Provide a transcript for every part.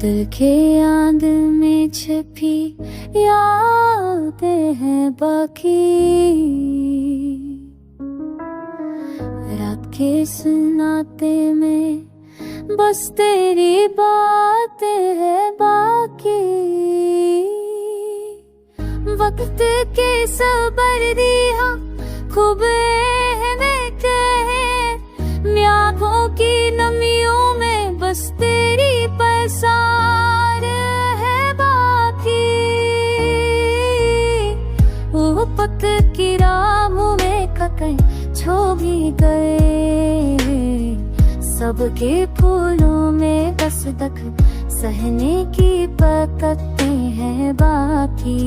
दिल के आग में छिपी यादें हैं बाकी। रात के सुनाते में बस तेरी बातें हैं बाकी। वक्त के सबर दिया खूब में कहे आँखों की नमियों में बस तेरी पसार है बाकी। वो पक की राहों में ककई छो भी गए, सबके फूलों में बस दख सहने की पकते हैं बाकी।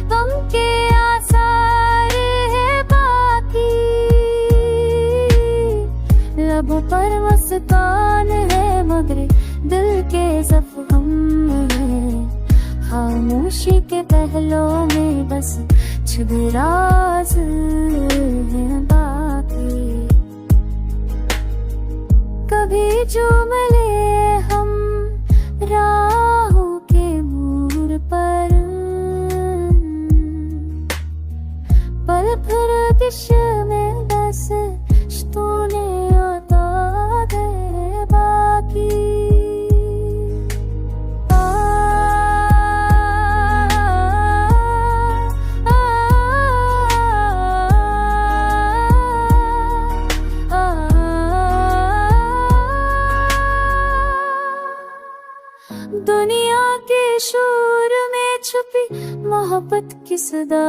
गम के आसार है बाकी। लबों पर मुस्कान है मगर दिल के जख्म है। खामोशी के पहलों में बस छुपे राज है बाकी। कभी जो मिले हम राहों के मोड़ पर, पल भर दिश में बस तूने आता है बाकी। दुनिया के शोर में छुपी मोहब्बत की सदा,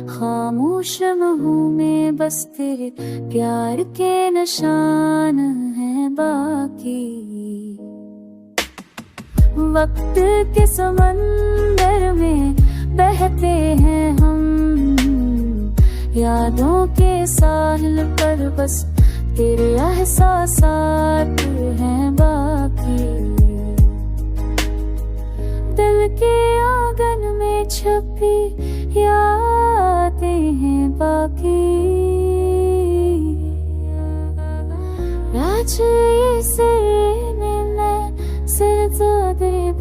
खामोश महू में बस तेरे प्यार के निशान हैं बाकी। वक्त के समंदर में बहते हैं हम, यादों के साहिल पर बस तेरे एहसासात हैं बाकी। दिल के आंगन में छुपी यादें हैं बाकी। राज से मैं सिर दे